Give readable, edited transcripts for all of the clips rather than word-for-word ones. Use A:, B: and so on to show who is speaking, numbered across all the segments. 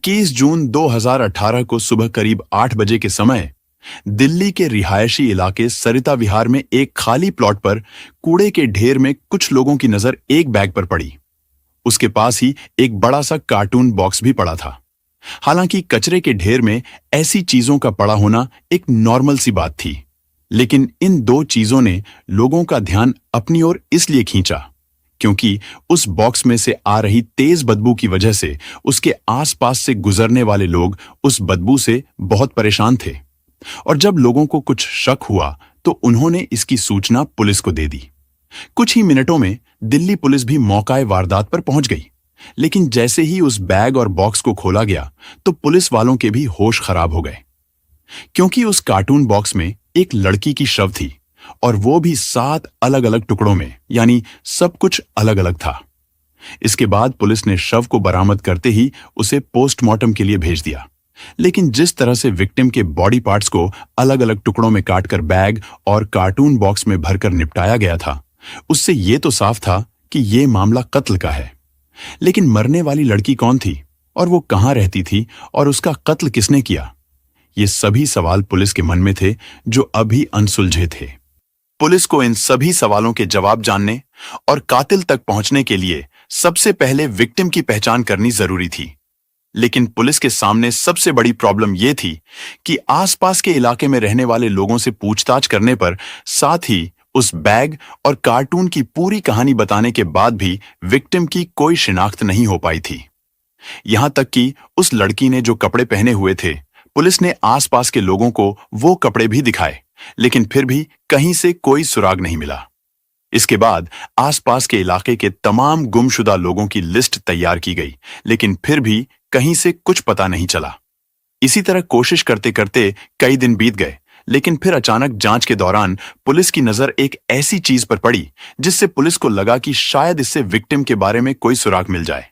A: 21 जून 2018 को सुबह करीब 8 बजे के समय दिल्ली के रिहायशी इलाके सरिता विहार में एक खाली प्लॉट पर कूड़े के ढेर में कुछ लोगों की नजर एक बैग पर पड़ी। उसके पास ही एक बड़ा सा कार्टून बॉक्स भी पड़ा था। हालांकि कचरे के ढेर में ऐसी चीजों का पड़ा होना एक नॉर्मल सी बात थी, लेकिन इन दो चीजों ने लोगों का ध्यान अपनी ओर इसलिए खींचा क्योंकि उस बॉक्स में से आ रही तेज बदबू की वजह से उसके आसपास से गुजरने वाले लोग उस बदबू से बहुत परेशान थे। और जब लोगों को कुछ शक हुआ तो उन्होंने इसकी सूचना पुलिस को दे दी। कुछ ही मिनटों में दिल्ली पुलिस भी मौकाए वारदात पर पहुंच गई, लेकिन जैसे ही उस बैग और बॉक्स को खोला गया तो पुलिस वालों के भी होश खराब हो गए, क्योंकि उस कार्टून बॉक्स में एक लड़की की शव थी और वो भी 7 अलग अलग टुकड़ों में, यानी सब कुछ अलग अलग था। इसके बाद पुलिस ने शव को बरामद करते ही उसे पोस्टमार्टम के लिए भेज दिया, लेकिन जिस तरह से विक्टिम के बॉडी पार्ट्स को अलग अलग टुकड़ों में काटकर बैग और कार्टून बॉक्स में भरकर निपटाया गया था, उससे ये तो साफ था कि ये मामला कत्ल का है। लेकिन मरने वाली लड़की कौन थी और वो कहां रहती थी और उसका कत्ल किसने किया? ये सभी सवाल पुलिस के मन में थे जो अभी अनसुलझे थे। पुलिस को इन सभी सवालों के जवाब जानने और कातिल तक पहुंचने के लिए सबसे पहले विक्टिम की पहचान करनी जरूरी थी। लेकिन पुलिस के सामने सबसे बड़ी प्रॉब्लम यह थी कि आसपास के इलाके में रहने वाले लोगों से पूछताछ करने पर, साथ ही उस बैग और कार्टून की पूरी कहानी बताने के बाद भी विक्टिम की कोई शिनाख्त नहीं हो पाई थी। यहां तक कि उस लड़की ने जो कपड़े पहने हुए थे, पुलिस ने आसपास के लोगों को वो कपड़े भी दिखाए, लेकिन फिर भी कहीं से कोई सुराग नहीं मिला। इसके बाद आसपास के इलाके के तमाम गुमशुदा लोगों की लिस्ट तैयार की गई, लेकिन फिर भी कहीं से कुछ पता नहीं चला। इसी तरह कोशिश करते करते कई दिन बीत गए, लेकिन फिर अचानक जांच के दौरान पुलिस की नजर एक ऐसी चीज पर पड़ी जिससे पुलिस को लगा कि शायद इससे विक्टिम के बारे में कोई सुराग मिल जाए।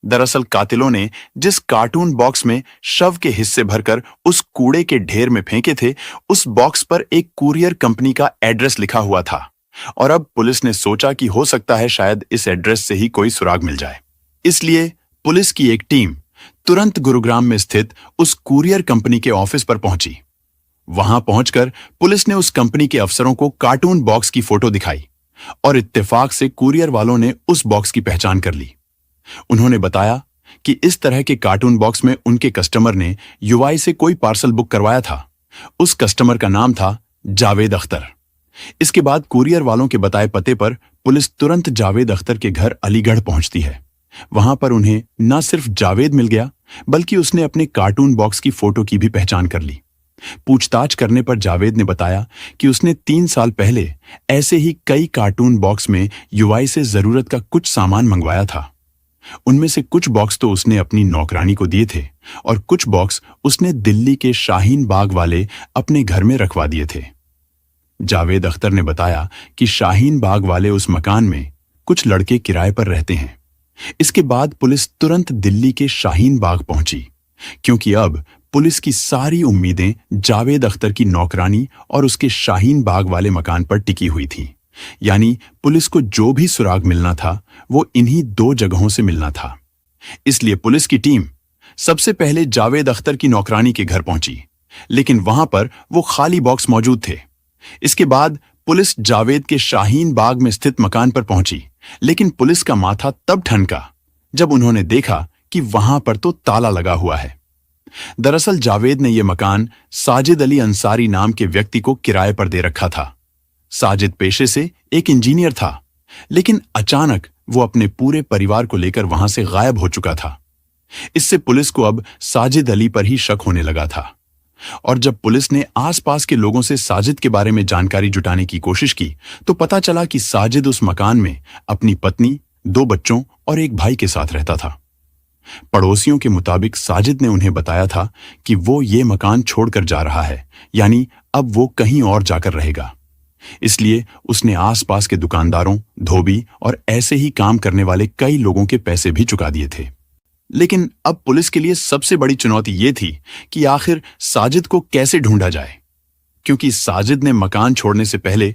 A: दरअसल कातिलों ने जिस कार्टून बॉक्स में शव के हिस्से भरकर उस कूड़े के ढेर में फेंके थे, उस बॉक्स पर एक कुरियर कंपनी का एड्रेस लिखा हुआ था और अब पुलिस ने सोचा कि हो सकता है शायद इस एड्रेस से ही कोई सुराग मिल जाए। इसलिए पुलिस की एक टीम तुरंत गुरुग्राम में स्थित उस कुरियर कंपनी के ऑफिस पर पहुंची। वहां पहुंचकर पुलिस ने उस कंपनी के अफसरों को कार्टून बॉक्स की फोटो दिखाई और इत्तेफाक से कुरियर वालों ने उस बॉक्स की पहचान कर ली। उन्होंने बताया कि इस तरह के कार्टून बॉक्स में उनके कस्टमर ने यूआई से कोई पार्सल बुक करवाया था। उस कस्टमर का नाम था जावेद अख्तर। इसके बाद कुरियर वालों के बताए पते पर पुलिस तुरंत जावेद अख्तर के घर अलीगढ़ पहुंचती है। वहां पर उन्हें न सिर्फ जावेद मिल गया, बल्कि उसने अपने कार्टून बॉक्स की फोटो की भी पहचान कर ली। पूछताछ करने पर जावेद ने बताया कि उसने 3 साल पहले ऐसे ही कई कार्टून बॉक्स में यूआई से जरूरत का कुछ सामान मंगवाया था। उनमें से कुछ बॉक्स तो उसने अपनी नौकरानी को दिए थे और कुछ बॉक्स उसने दिल्ली के शाहीन बाग वाले अपने घर में रखवा दिए थे। जावेद अख्तर ने बताया कि शाहीन बाग वाले उस मकान में कुछ लड़के किराए पर रहते हैं। इसके बाद पुलिस तुरंत दिल्ली के शाहीन बाग पहुंची, क्योंकि अब पुलिस की सारी उम्मीदें जावेद अख्तर की नौकरानी और उसके शाहीन बाग वाले मकान पर टिकी हुई थी। यानी पुलिस को जो भी सुराग मिलना था वो इन्हीं 2 जगहों से मिलना था। इसलिए पुलिस की टीम सबसे पहले जावेद अख्तर की नौकरानी के घर पहुंची, लेकिन वहां पर वो खाली बॉक्स मौजूद थे। इसके बाद पुलिस जावेद के शाहीन बाग में स्थित मकान पर पहुंची, लेकिन पुलिस का माथा तब ठनका जब उन्होंने देखा कि वहां पर तो ताला लगा हुआ है। दरअसल जावेद ने यह मकान साजिद अली अंसारी नाम के व्यक्ति को किराए पर दे रखा था। साजिद पेशे से एक इंजीनियर था, लेकिन अचानक वो अपने पूरे परिवार को लेकर वहां से गायब हो चुका था। इससे पुलिस को अब साजिद अली पर ही शक होने लगा था। और जब पुलिस ने आसपास के लोगों से साजिद के बारे में जानकारी जुटाने की कोशिश की तो पता चला कि साजिद उस मकान में अपनी पत्नी, 2 बच्चों और एक भाई के साथ रहता था। पड़ोसियों के मुताबिक साजिद ने उन्हें बताया था कि वो ये मकान छोड़कर जा रहा है, यानी अब वो कहीं और जाकर रहेगा। इसलिए उसने आसपास के दुकानदारों, धोबी और ऐसे ही काम करने वाले कई लोगों के पैसे भी चुका दिए थे। लेकिन अब पुलिस के लिए सबसे बड़ी चुनौती ये थी कि आखिर साजिद को कैसे ढूंढा जाए, क्योंकि साजिद ने मकान छोड़ने से पहले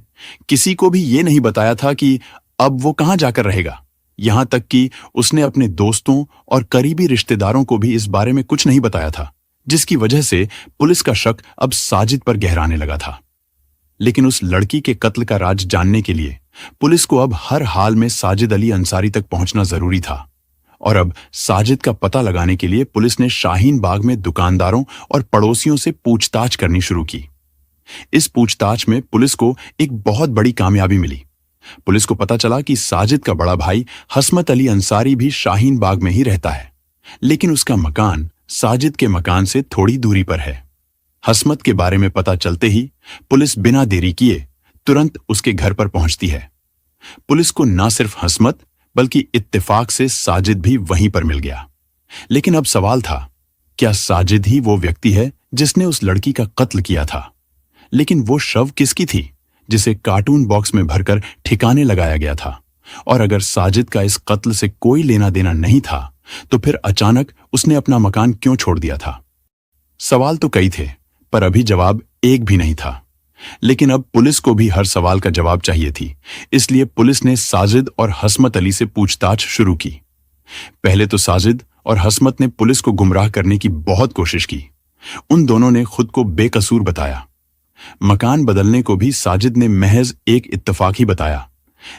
A: किसी को भी ये नहीं बताया था कि अब वो कहां जाकर रहेगा। यहां तक कि उसने अपने दोस्तों और करीबी रिश्तेदारों को भी इस बारे में कुछ नहीं बताया था, जिसकी वजह से पुलिस का शक अब साजिद पर गहराने लगा था। लेकिन उस लड़की के कत्ल का राज जानने के लिए पुलिस को अब हर हाल में साजिद अली अंसारी तक पहुंचना जरूरी था। और अब साजिद का पता लगाने के लिए पुलिस ने शाहीन बाग में दुकानदारों और पड़ोसियों से पूछताछ करनी शुरू की। इस पूछताछ में पुलिस को एक बहुत बड़ी कामयाबी मिली। पुलिस को पता चला कि साजिद का बड़ा भाई हसमत अली अंसारी भी शाहीन बाग में ही रहता है, लेकिन उसका मकान साजिद के मकान से थोड़ी दूरी पर है। हसमत के बारे में पता चलते ही पुलिस बिना देरी किए तुरंत उसके घर पर पहुंचती है। पुलिस को न सिर्फ हसमत बल्कि इत्तेफाक से साजिद भी वहीं पर मिल गया। लेकिन अब सवाल था, क्या साजिद ही वो व्यक्ति है जिसने उस लड़की का कत्ल किया था? लेकिन वो शव किसकी थी जिसे कार्टून बॉक्स में भरकर ठिकाने लगाया गया था? और अगर साजिद का इस कत्ल से कोई लेना देना नहीं था, तो फिर अचानक उसने अपना मकान क्यों छोड़ दिया था? सवाल तो कई थे, पर अभी जवाब एक भी नहीं था। लेकिन अब पुलिस को भी हर सवाल का जवाब चाहिए थी, इसलिए पुलिस ने साजिद और हसमत अली से पूछताछ शुरू की। पहले तो साजिद और हसमत ने पुलिस को गुमराह करने की बहुत कोशिश की। उन दोनों ने खुद को बेकसूर बताया। मकान बदलने को भी साजिद ने महज एक इत्तेफाक ही बताया।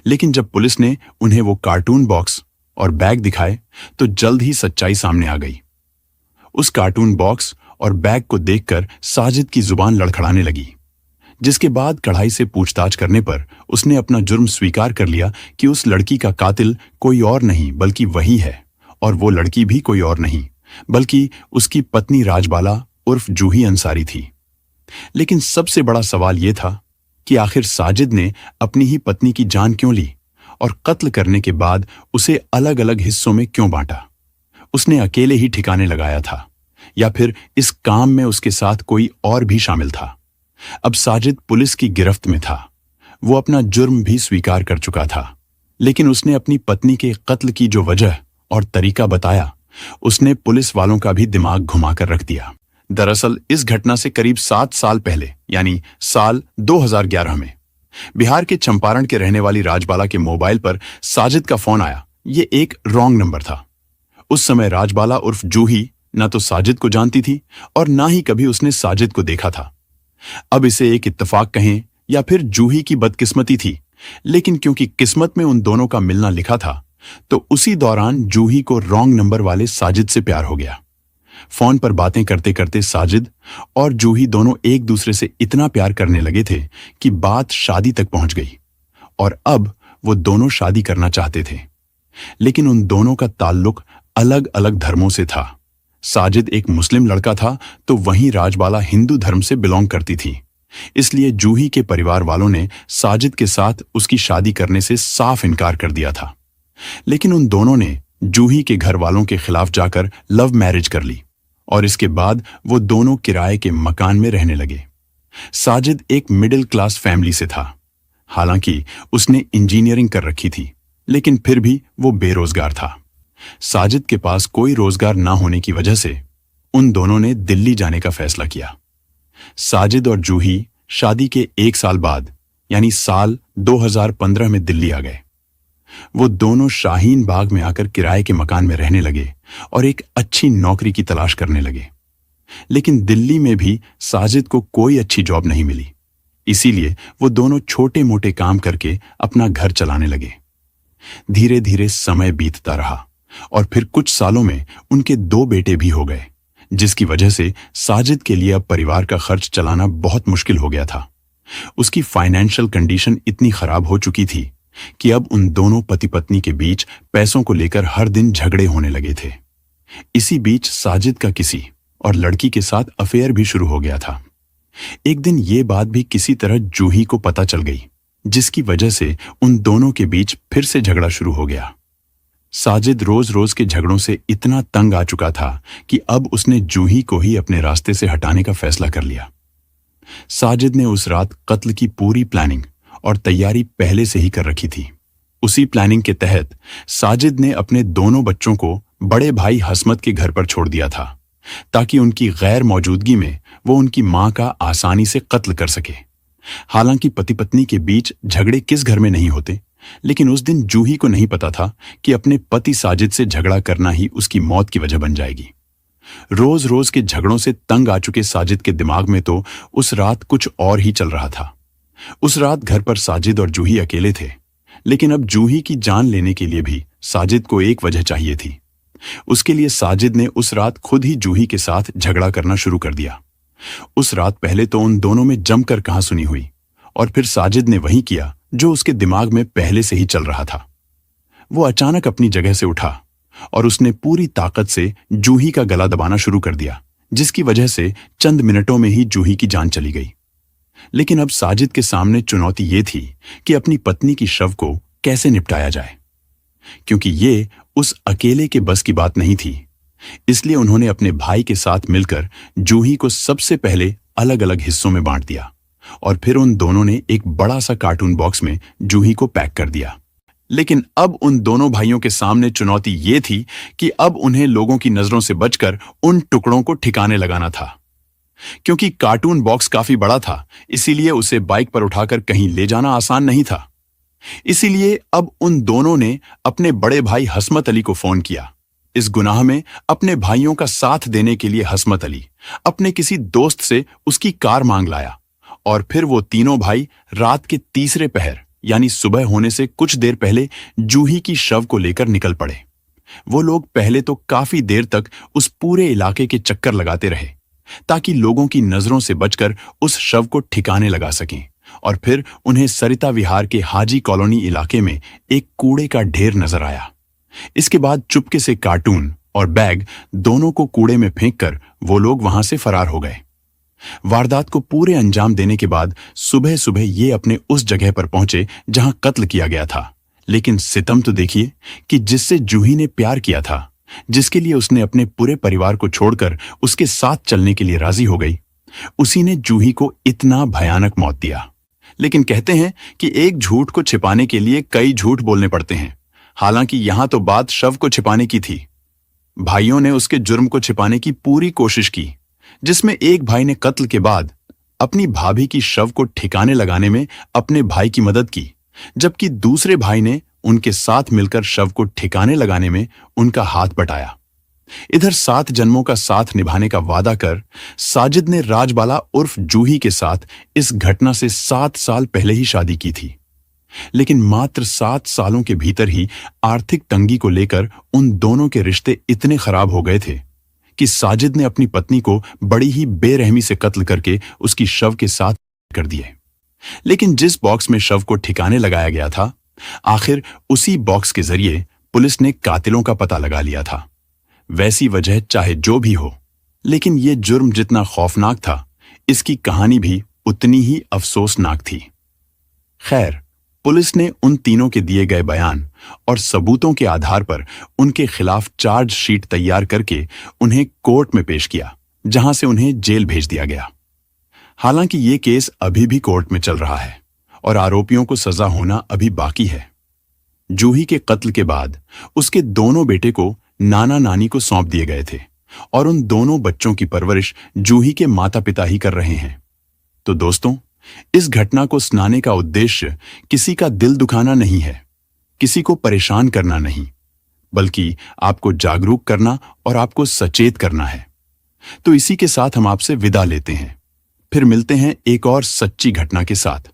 A: लेकिन जब पुलिस ने उन्हें वो कार्टून बॉक्स और बैग दिखाए, तो जल्द ही सच्चाई सामने आ गई। उस कार्टून बॉक्स और बैग को देखकर साजिद की जुबान लड़खड़ाने लगी, जिसके बाद कड़ाई से पूछताछ करने पर उसने अपना जुर्म स्वीकार कर लिया कि उस लड़की का कातिल कोई और नहीं बल्कि वही है, और वो लड़की भी कोई और नहीं बल्कि उसकी पत्नी राजबाला उर्फ जूही अंसारी थी। लेकिन सबसे बड़ा सवाल यह था कि आखिर साजिद ने अपनी ही पत्नी की जान क्यों ली और कत्ल करने के बाद उसे अलग अलग हिस्सों में क्यों बांटा? उसने अकेले ही ठिकाने लगाया था या फिर इस काम में उसके साथ कोई और भी शामिल था? अब साजिद पुलिस की गिरफ्त में था। वो अपना जुर्म भी स्वीकार कर चुका था, लेकिन उसने अपनी पत्नी के कत्ल की जो वजह और तरीका बताया, उसने पुलिस वालों का भी दिमाग घुमाकर रख दिया। दरअसल इस घटना से करीब 7 साल पहले, यानी साल 2011 में बिहार के चंपारण के रहने वाली राजबाला के मोबाइल पर साजिद का फोन आया। ये एक रॉन्ग नंबर था। उस समय राजबाला उर्फ जूही न तो साजिद को जानती थी और ना ही कभी उसने साजिद को देखा था। अब इसे एक इत्तेफाक कहें या फिर जूही की बदकिस्मती थी, लेकिन क्योंकि किस्मत में उन दोनों का मिलना लिखा था, तो उसी दौरान जूही को रॉन्ग नंबर वाले साजिद से प्यार हो गया। फोन पर बातें करते करते साजिद और जूही दोनों एक दूसरे से इतना प्यार करने लगे थे कि बात शादी तक पहुंच गई, और अब वो दोनों शादी करना चाहते थे। लेकिन उन दोनों का ताल्लुक अलग अलग धर्मों से था। साजिद एक मुस्लिम लड़का था, तो वहीं राजबाला हिंदू धर्म से बिलोंग करती थी। इसलिए जूही के परिवार वालों ने साजिद के साथ उसकी शादी करने से साफ इनकार कर दिया था। लेकिन उन दोनों ने जूही के घर वालों के खिलाफ जाकर लव मैरिज कर ली और इसके बाद वो दोनों किराए के मकान में रहने लगे। साजिद एक मिडिल क्लास फैमिली से था। हालांकि उसने इंजीनियरिंग कर रखी थी, लेकिन फिर भी वो बेरोजगार था। साजिद के पास कोई रोजगार ना होने की वजह से उन दोनों ने दिल्ली जाने का फैसला किया। साजिद और जूही शादी के 1 साल बाद, यानी साल 2015 में दिल्ली आ गए। वो दोनों शाहीन बाग में आकर किराए के मकान में रहने लगे और एक अच्छी नौकरी की तलाश करने लगे। लेकिन दिल्ली में भी साजिद को कोई अच्छी जॉब नहीं मिली, इसीलिए वो दोनों छोटे मोटे काम करके अपना घर चलाने लगे। धीरे धीरे समय बीतता रहा और फिर कुछ सालों में उनके 2 बेटे भी हो गए, जिसकी वजह से साजिद के लिए अब परिवार का खर्च चलाना बहुत मुश्किल हो गया था। उसकी फाइनेंशियल कंडीशन इतनी खराब हो चुकी थी कि अब उन दोनों पति पत्नी के बीच पैसों को लेकर हर दिन झगड़े होने लगे थे। इसी बीच साजिद का किसी और लड़की के साथ अफेयर भी शुरू हो गया था। एक दिन ये बात भी किसी तरह जूही को पता चल गई, जिसकी वजह से उन दोनों के बीच फिर से झगड़ा शुरू हो गया। साजिद रोज रोज के झगड़ों से इतना तंग आ चुका था कि अब उसने जूही को ही अपने रास्ते से हटाने का फैसला कर लिया। साजिद ने उस रात कत्ल की पूरी प्लानिंग और तैयारी पहले से ही कर रखी थी। उसी प्लानिंग के तहत साजिद ने अपने दोनों बच्चों को बड़े भाई हसमत के घर पर छोड़ दिया था, ताकि उनकी गैर मौजूदगी में वो उनकी मां का आसानी से कत्ल कर सके। हालांकि पति पत्नी के बीच झगड़े किस घर में नहीं होते, लेकिन उस दिन जूही को नहीं पता था कि अपने पति साजिद से झगड़ा करना ही उसकी मौत की वजह बन जाएगी। रोज रोज के झगड़ों से तंग आ चुके साजिद के दिमाग में तो उस रात कुछ और ही चल रहा था। उस रात घर पर साजिद और जूही अकेले थे, लेकिन अब जूही की जान लेने के लिए भी साजिद को एक वजह चाहिए थी। उसके लिए साजिद ने उस रात खुद ही जूही के साथ झगड़ा करना शुरू कर दिया। उस रात पहले तो उन दोनों में जमकर कहासुनी हुई, और फिर साजिद ने वही किया जो उसके दिमाग में पहले से ही चल रहा था। वो अचानक अपनी जगह से उठा और उसने पूरी ताकत से जूही का गला दबाना शुरू कर दिया, जिसकी वजह से चंद मिनटों में ही जूही की जान चली गई। लेकिन अब साजिद के सामने चुनौती ये थी कि अपनी पत्नी की शव को कैसे निपटाया जाए, क्योंकि ये उस अकेले के बस की बात नहीं थी। इसलिए उन्होंने अपने भाई के साथ मिलकर जूही को सबसे पहले अलग अलग हिस्सों में बांट दिया और फिर उन दोनों ने एक बड़ा सा कार्टून बॉक्स में जूही को पैक कर दिया। लेकिन अब उन दोनों भाइयों के सामने चुनौती ये थी कि अब उन्हें लोगों की नजरों से बचकर उन टुकड़ों को ठिकाने लगाना था। क्योंकि कार्टून बॉक्स काफी बड़ा था, इसीलिए उसे बाइक पर उठाकर कहीं ले जाना आसान नहीं था। इसीलिए अब उन दोनों ने अपने बड़े भाई हसमत अली को फोन किया। इस गुनाह में अपने भाइयों का साथ देने के लिए हसमत अली अपने किसी दोस्त से उसकी कार मांग लाया और फिर वो तीनों भाई रात के तीसरे पहर यानी सुबह होने से कुछ देर पहले जूही की शव को लेकर निकल पड़े। वो लोग पहले तो काफी देर तक उस पूरे इलाके के चक्कर लगाते रहे ताकि लोगों की नजरों से बचकर उस शव को ठिकाने लगा सकें, और फिर उन्हें सरिता विहार के हाजी कॉलोनी इलाके में एक कूड़े का ढेर नजर आया। इसके बाद चुपके से कार्टून और बैग दोनों को कूड़े में फेंककर वो लोग वहां से फरार हो गए। वारदात को पूरे अंजाम देने के बाद सुबह सुबह ये अपने उस जगह पर पहुंचे जहां कत्ल किया गया था। लेकिन सितम तो देखिए कि जिससे जूही ने प्यार किया था, जिसके लिए उसने अपने पूरे परिवार को छोड़कर उसके साथ चलने के लिए राजी हो गई, उसी ने जूही को इतना भयानक मौत दिया। लेकिन कहते हैं कि एक झूठ को छिपाने के लिए कई झूठ बोलने पड़ते हैं। हालांकि यहां तो बात शव को छिपाने की थी। भाइयों ने उसके जुर्म को छिपाने की पूरी कोशिश की, जिसमें एक भाई ने कत्ल के बाद अपनी भाभी की शव को ठिकाने लगाने में अपने भाई की मदद की, जबकि दूसरे भाई ने उनके साथ मिलकर शव को ठिकाने लगाने में उनका हाथ बटाया। इधर 7 जन्मों का साथ निभाने का वादा कर साजिद ने राजबाला उर्फ जूही के साथ इस घटना से 7 साल पहले ही शादी की थी। लेकिन मात्र 7 सालों के भीतर ही आर्थिक तंगी को लेकर उन दोनों के रिश्ते इतने खराब हो गए थे कि साजिद ने अपनी पत्नी को बड़ी ही बेरहमी से कत्ल करके उसकी शव के साथ कर दिए। लेकिन जिस बॉक्स में शव को ठिकाने लगाया गया था, आखिर उसी बॉक्स के जरिए पुलिस ने कातिलों का पता लगा लिया था। वैसी वजह चाहे जो भी हो, लेकिन ये जुर्म जितना खौफनाक था, इसकी कहानी भी उतनी ही अफसोसनाक थी। खैर, पुलिस ने उन तीनों के दिए गए बयान और सबूतों के आधार पर उनके खिलाफ चार्जशीट तैयार करके उन्हें कोर्ट में पेश किया, जहां से उन्हें जेल भेज दिया गया। हालांकि ये केस अभी भी कोर्ट में चल रहा है और आरोपियों को सजा होना अभी बाकी है। जूही के कत्ल के बाद उसके दोनों बेटे को नाना नानी को सौंप दिए गए थे और उन दोनों बच्चों की परवरिश जूही के माता पिता ही कर रहे हैं। तो दोस्तों, इस घटना को सुनाने का उद्देश्य किसी का दिल दुखाना नहीं है, किसी को परेशान करना नहीं, बल्कि आपको जागरूक करना और आपको सचेत करना है। तो इसी के साथ हम आपसे विदा लेते हैं। फिर मिलते हैं एक और सच्ची घटना के साथ।